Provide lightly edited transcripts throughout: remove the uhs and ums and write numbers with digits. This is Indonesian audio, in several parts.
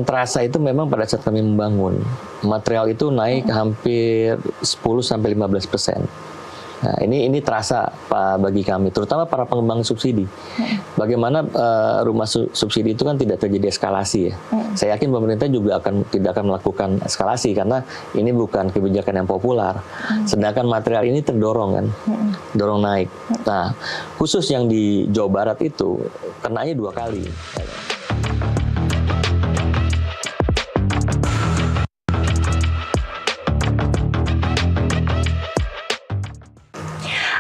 Terasa itu memang pada saat kami membangun, material itu naik hampir 10-15%. Nah, ini terasa Pak bagi kami, terutama para pengembang subsidi. Bagaimana rumah subsidi itu kan tidak terjadi eskalasi ya. Saya yakin pemerintah juga tidak akan melakukan eskalasi karena ini bukan kebijakan yang populer. Sedangkan material ini terdorong kan, dorong naik. Nah, khusus yang di Jawa Barat itu kenanya 2 kali.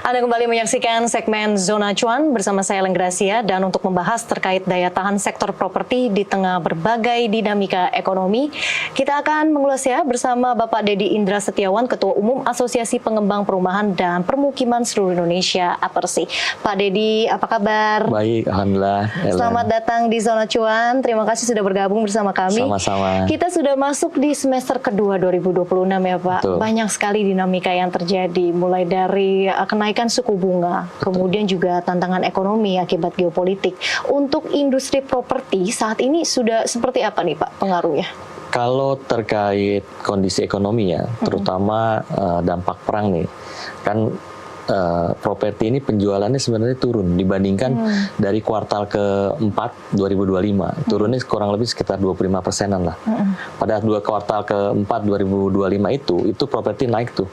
Anda kembali menyaksikan segmen Zona Cuan bersama saya Ellen Gracia, dan untuk membahas terkait daya tahan sektor properti di tengah berbagai dinamika ekonomi, kita akan mengulasnya bersama Bapak Dedi Indra Setiawan, Ketua Umum Asosiasi Pengembang Perumahan dan Permukiman Seluruh Indonesia (APERSI). Pak Dedi, apa kabar? Baik, alhamdulillah. Ellen. Selamat datang di Zona Cuan. Terima kasih sudah bergabung bersama kami. Sama-sama. Kita sudah masuk di semester kedua 2026 ya Pak. Betul. Banyak sekali dinamika yang terjadi, mulai dari kenaikan suku bunga, kemudian juga tantangan ekonomi akibat geopolitik. Untuk industri properti saat ini sudah seperti apa nih Pak pengaruhnya? Kalau terkait kondisi ekonomi ya, terutama dampak perang nih, kan properti ini penjualannya sebenarnya turun dibandingkan dari kuartal ke-4 2025. Turunnya kurang lebih sekitar 25%-an lah. Pada kuartal ke-4 2025 itu properti naik tuh.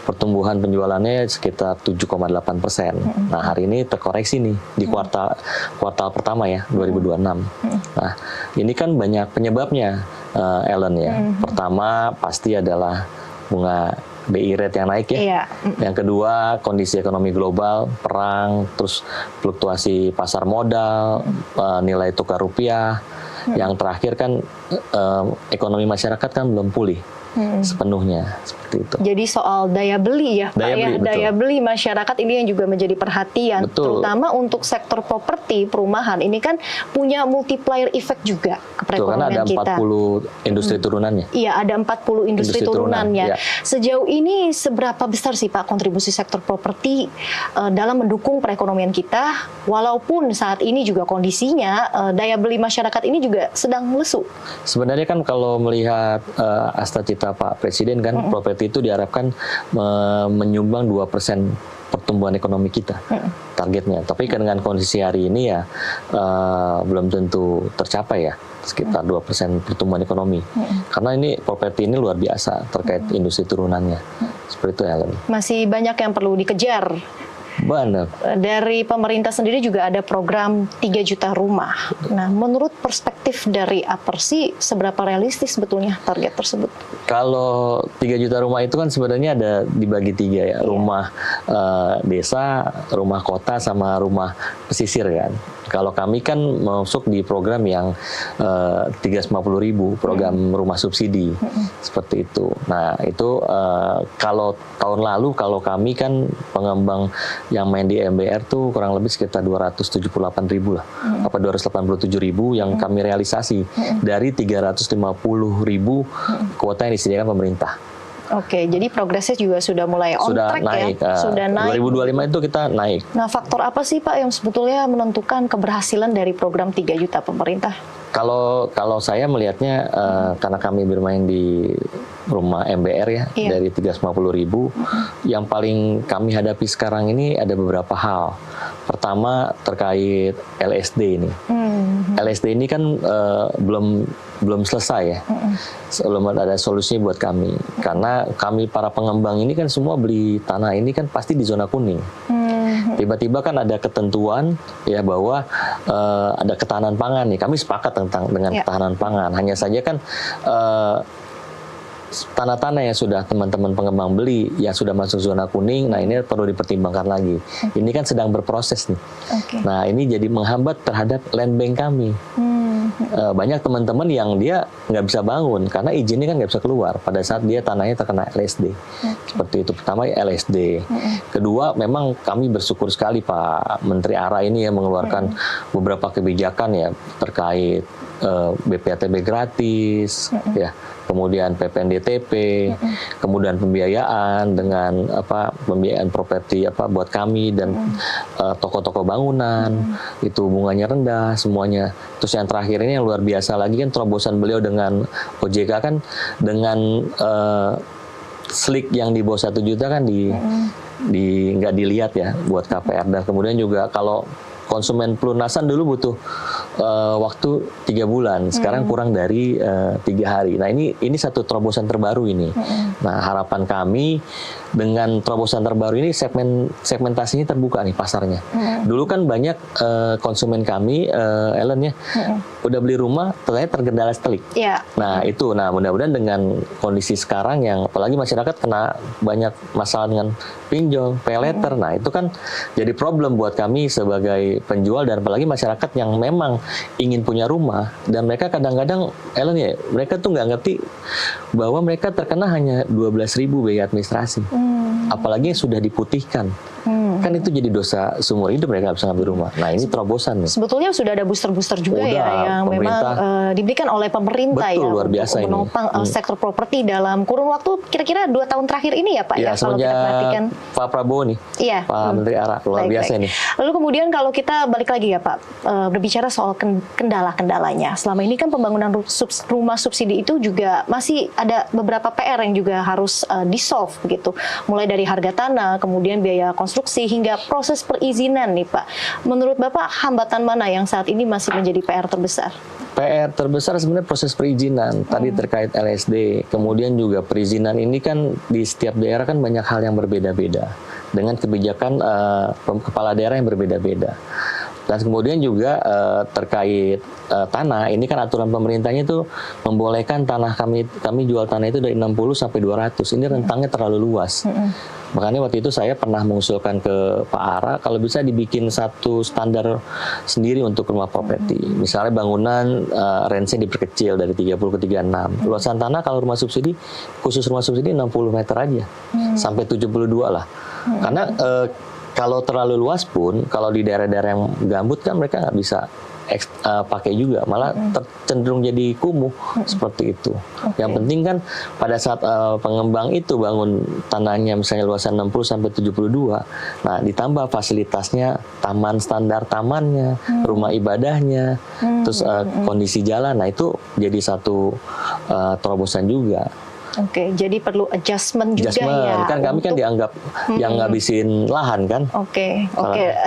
Pertumbuhan penjualannya sekitar 7,8%. Nah, hari ini terkoreksi nih di kuartal pertama ya, 2026. Nah, ini kan banyak penyebabnya, Ellen ya. Pertama pasti adalah bunga BI rate yang naik ya. Iya. Yang kedua, kondisi ekonomi global, perang, terus fluktuasi pasar modal, nilai tukar rupiah. Yang terakhir kan ekonomi masyarakat kan belum pulih sepenuhnya, seperti itu. Jadi soal daya beli ya, Daya beli masyarakat ini yang juga menjadi perhatian, betul. Terutama untuk sektor properti perumahan. Ini kan punya multiplier effect juga ke perekonomian kita. Karena ada 40 industri turunannya. Iya, ada 40 industri turunannya. Ya. Sejauh ini seberapa besar sih Pak kontribusi sektor properti dalam mendukung perekonomian kita, walaupun saat ini juga kondisinya daya beli masyarakat ini juga sedang lesu? Sebenarnya kan kalau melihat cita Pak Presiden kan, properti itu diharapkan menyumbang 2% pertumbuhan ekonomi kita, targetnya. Tapi dengan kondisi hari ini ya belum tentu tercapai ya, sekitar 2% pertumbuhan ekonomi. Karena ini properti ini luar biasa terkait industri turunannya. Seperti itu, Ellen. Masih banyak yang perlu dikejar. Benar. Dari pemerintah sendiri juga ada program 3 juta rumah. Nah, menurut perspektif dari APERSI, seberapa realistis sebetulnya target tersebut? Kalau 3 juta rumah itu kan sebenarnya ada dibagi 3 ya, rumah desa, rumah kota, sama rumah pesisir kan. Kalau kami kan masuk di program yang 350.000, program rumah subsidi, seperti itu. Nah, itu kalau tahun lalu, kalau kami kan pengembang yang main di MBR tuh kurang lebih sekitar 278.000 lah, apa 287.000 yang kami realisasi dari 350.000 kuota yang disediakan pemerintah. Oke, jadi progresnya juga sudah mulai on track naik, ya? Sudah naik. 2025 itu kita naik. Nah, faktor apa sih Pak yang sebetulnya menentukan keberhasilan dari program 3 juta pemerintah? Kalau saya melihatnya karena kami bermain di rumah MBR ya, dari 350.000, yang paling kami hadapi sekarang ini ada beberapa hal. Pertama terkait LSD ini. LSD ini kan belum selesai ya, belum ada solusinya buat kami. Karena kami para pengembang ini kan semua beli tanah ini kan pasti di zona kuning. Tiba-tiba kan ada ketentuan ya bahwa ada ketahanan pangan nih. Kami sepakat dengan ketahanan pangan. Hanya saja kan tanah-tanah yang sudah teman-teman pengembang beli yang sudah masuk zona kuning, nah ini perlu dipertimbangkan lagi. Ini kan sedang berproses nih. Nah, ini jadi menghambat terhadap land bank kami. Banyak teman-teman yang dia nggak bisa bangun karena izinnya kan nggak bisa keluar pada saat dia tanahnya terkena LSD. Seperti itu. Pertama LSD. Kedua, memang kami bersyukur sekali Pak Menteri ARA ini yang mengeluarkan beberapa kebijakan ya terkait BPATB gratis, ya, kemudian PPNDTP, kemudian pembiayaan dengan pembiayaan properti buat kami dan toko-toko bangunan, itu bunganya rendah semuanya. Terus yang terakhir ini yang luar biasa lagi kan terobosan beliau dengan OJK kan dengan slik yang di bawah 1 juta kan nggak dilihat ya buat KPR. Dan kemudian juga kalau konsumen pelunasan dulu butuh waktu 3 bulan, sekarang kurang dari 3 hari. Nah ini satu terobosan terbaru ini. Nah harapan kami dengan terobosan terbaru ini segmentasinya terbuka nih pasarnya. Dulu kan banyak konsumen kami, Ellen ya, udah beli rumah ternyata terkendala listrik. Nah itu, mudah-mudahan dengan kondisi sekarang yang apalagi masyarakat kena banyak masalah dengan pinjol, pay later. Nah itu kan jadi problem buat kami sebagai penjual dan apalagi masyarakat yang memang ingin punya rumah dan mereka kadang-kadang, Ellen ya, mereka tuh nggak ngerti bahwa mereka terkena hanya 12.000 biaya administrasi. Apalagi yang sudah diputihkan. Kan itu jadi dosa seumur hidup mereka bisa ngambil rumah. Nah ini terobosan nih. Sebetulnya sudah ada booster-booster juga yang memang diberikan oleh pemerintah. Betul, luar biasa untuk menopang sektor properti dalam kurun waktu kira-kira 2 tahun terakhir ini ya Pak ya, kalau kita perhatikan. Pak Prabowo nih, Pak Menteri ARA, luar biasa nih. Lalu kemudian kalau kita balik lagi ya Pak, berbicara soal kendala-kendalanya. Selama ini kan pembangunan rumah subsidi itu juga masih ada beberapa PR yang juga harus di-solve begitu. Mulai dari harga tanah, kemudian biaya konstruksi, hingga proses perizinan nih Pak. Menurut Bapak, hambatan mana yang saat ini masih menjadi PR terbesar? PR terbesar sebenarnya proses perizinan. Tadi terkait LSD, kemudian juga perizinan ini kan di setiap daerah kan banyak hal yang berbeda-beda. Dengan kebijakan kepala daerah yang berbeda-beda. Dan kemudian juga terkait tanah, ini kan aturan pemerintahnya itu membolehkan tanah kami jual tanah itu dari 60 sampai 200. Ini rentangnya terlalu luas. Makanya waktu itu saya pernah mengusulkan ke Pak Ara kalau bisa dibikin satu standar sendiri untuk rumah properti. Misalnya bangunan range-nya diperkecil dari 30 ke 36. Luasan tanah kalau rumah subsidi, khusus rumah subsidi 60 meter aja. Sampai 72 lah. Karena kalau terlalu luas pun, kalau di daerah-daerah yang gambut kan mereka nggak bisa pakai juga, malah cenderung jadi kumuh seperti itu. Yang penting kan pada saat pengembang itu bangun tanahnya misalnya luasan 60 sampai 72, nah ditambah fasilitasnya, taman standar tamannya, rumah ibadahnya, terus kondisi jalan, nah itu jadi satu terobosan juga. Oke, jadi perlu adjustment juga ya. Kan kami kan dianggap yang ngabisin lahan kan. Oke.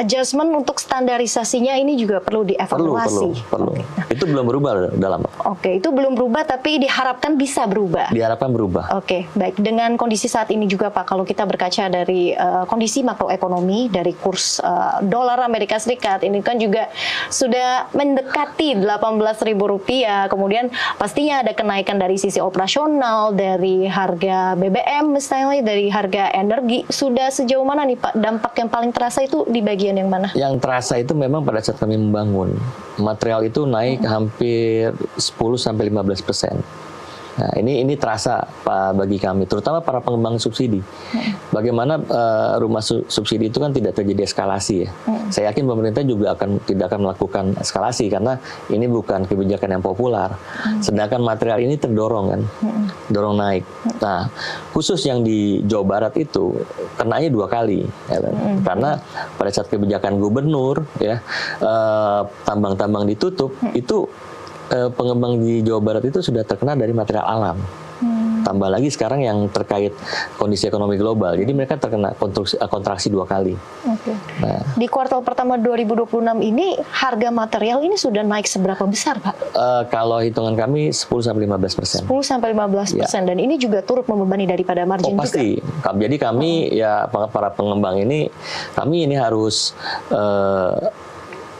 Adjustment untuk standarisasinya ini juga perlu dievaluasi. Perlu. Nah. Itu belum berubah dalam. Oke, itu belum berubah tapi diharapkan bisa berubah. Diharapkan berubah. Oke, baik. Dengan kondisi saat ini juga Pak, kalau kita berkaca dari kondisi makroekonomi, dari kurs dolar Amerika Serikat, ini kan juga sudah mendekati Rp18.000. Kemudian pastinya ada kenaikan dari sisi operasional, dari harga BBM misalnya, dari harga energi. Sudah sejauh mana nih Pak dampak yang paling terasa itu di bagian yang mana? Yang terasa itu memang pada saat kami membangun, material itu naik hampir 10-15%. Nah, ini terasa Pak bagi kami, terutama para pengembang subsidi. Bagaimana rumah subsidi itu kan tidak terjadi eskalasi ya. Saya yakin pemerintah juga tidak akan melakukan eskalasi karena ini bukan kebijakan yang populer. Sedangkan material ini terdorong kan, dorong naik. Nah, khusus yang di Jawa Barat itu kenanya 2 kali, ya, karena pada saat kebijakan gubernur ya tambang-tambang ditutup itu. Pengembang di Jawa Barat itu sudah terkena dari material alam. Tambah lagi sekarang yang terkait kondisi ekonomi global. Jadi mereka terkena kontraksi 2 kali. Nah, di kuartal pertama 2026 ini harga material ini sudah naik seberapa besar Pak? Kalau hitungan kami 10-15%. 10-15%. Ya. Dan ini juga turut membebani daripada margin pasti. Juga? Jadi kami ya para pengembang ini, kami ini harus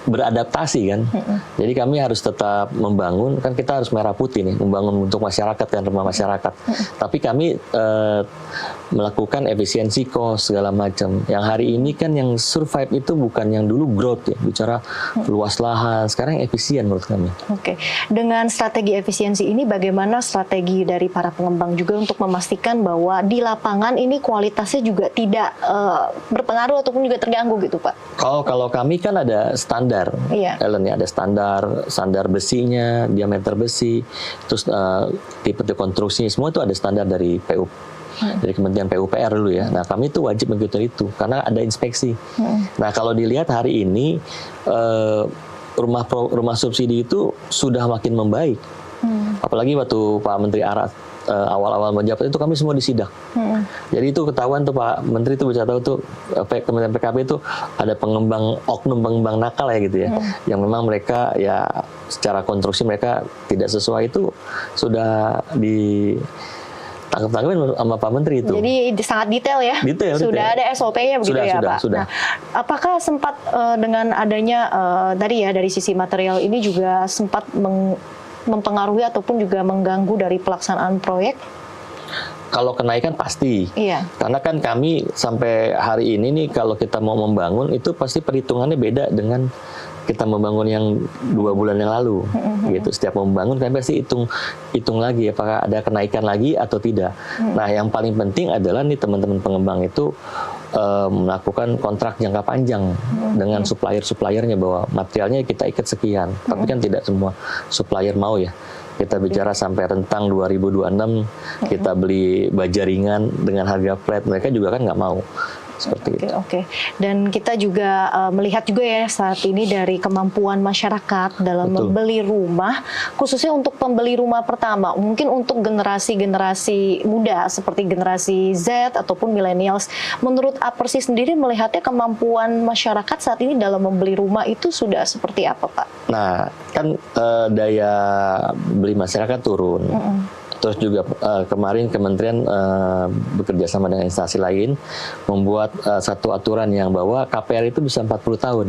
beradaptasi kan. Jadi kami harus tetap membangun, kan kita harus merah putih nih, membangun untuk masyarakat dan rumah masyarakat. Tapi kami melakukan efisiensi cost segala macam. Yang hari ini kan yang survive itu bukan yang dulu growth ya, bicara luas lahan, sekarang efisien menurut kami. Oke. Dengan strategi efisiensi ini bagaimana strategi dari para pengembang juga untuk memastikan bahwa di lapangan ini kualitasnya juga tidak berpengaruh ataupun juga terganggu gitu Pak? Kalau kami kan ada standar standar, Iya. Ellen ya, ada standar besinya, diameter besi, terus tipe konstruksinya, semua itu ada standar dari PU. Dari Kementerian PUPR dulu ya. Nah, kami itu wajib mengikuti itu karena ada inspeksi. Nah, kalau dilihat hari ini rumah subsidi itu sudah makin membaik. Apalagi waktu Pak Menteri Aras awal-awal menjabat itu kami semua disidak. Jadi itu ketahuan tuh Pak Menteri itu bisa tahu tuh Kementerian PKP itu ada oknum pengembang nakal ya gitu ya. Yang memang mereka ya secara konstruksi mereka tidak sesuai, itu sudah tangkap-tangkapin sama Pak Menteri itu. Jadi sangat detail ya. Sudah ada SOP-nya begitu ya Pak. Sudah. Nah, apakah sempat dengan adanya tadi ya dari sisi material ini juga sempat mempengaruhi ataupun juga mengganggu dari pelaksanaan proyek? Kalau kenaikan pasti. Iya. Karena kan kami sampai hari ini nih kalau kita mau membangun itu pasti perhitungannya beda dengan kita membangun yang 2 bulan yang lalu, gitu. Setiap membangun kami pasti hitung lagi apakah ada kenaikan lagi atau tidak. Nah, yang paling penting adalah nih teman-teman pengembang itu melakukan kontrak jangka panjang dengan supplier-suppliernya bahwa materialnya kita ikat sekian. Tapi kan tidak semua supplier mau ya. Kita bicara sampai rentang 2026 kita beli baja ringan dengan harga flat, mereka juga kan nggak mau. Seperti itu. Oke. Dan kita juga melihat juga ya saat ini dari kemampuan masyarakat dalam membeli rumah, khususnya untuk pembeli rumah pertama, mungkin untuk generasi-generasi muda seperti generasi Z ataupun millennials. Menurut Apersi sendiri melihatnya kemampuan masyarakat saat ini dalam membeli rumah itu sudah seperti apa, Pak? Nah, kan daya beli masyarakat turun. Terus juga kemarin Kementerian bekerja sama dengan instansi lain membuat satu aturan yang bahwa KPR itu bisa 40 tahun.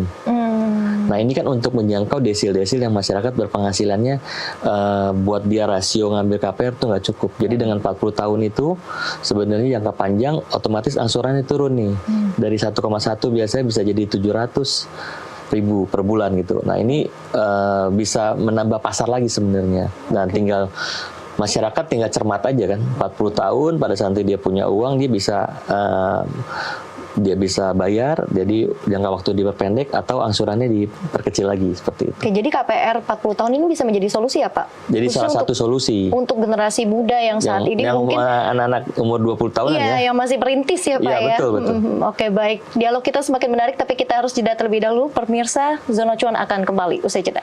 Nah, ini kan untuk menjangkau desil-desil yang masyarakat berpenghasilannya buat dia rasio ngambil KPR itu nggak cukup. Jadi dengan 40 tahun itu sebenarnya jangka panjang otomatis angsurannya turun nih. Dari 1,1 biasanya bisa jadi 700.000 per bulan gitu. Nah, ini bisa menambah pasar lagi sebenarnya. Dan tinggal masyarakat tinggal cermat aja kan, 40 tahun pada saat dia punya uang dia bisa bayar, jadi jangka waktu diperpendek atau angsurannya diperkecil lagi seperti itu. Oke, jadi KPR 40 tahun ini bisa menjadi solusi ya Pak? Jadi salah satu solusi. Untuk generasi muda yang saat ini yang mungkin anak-anak umur 20 tahun ya. yang masih perintis ya Pak ya. Iya, betul. Oke, baik. Dialog kita semakin menarik tapi kita harus jeda terlebih dahulu. Pemirsa, Zona Cuan akan kembali usai jeda.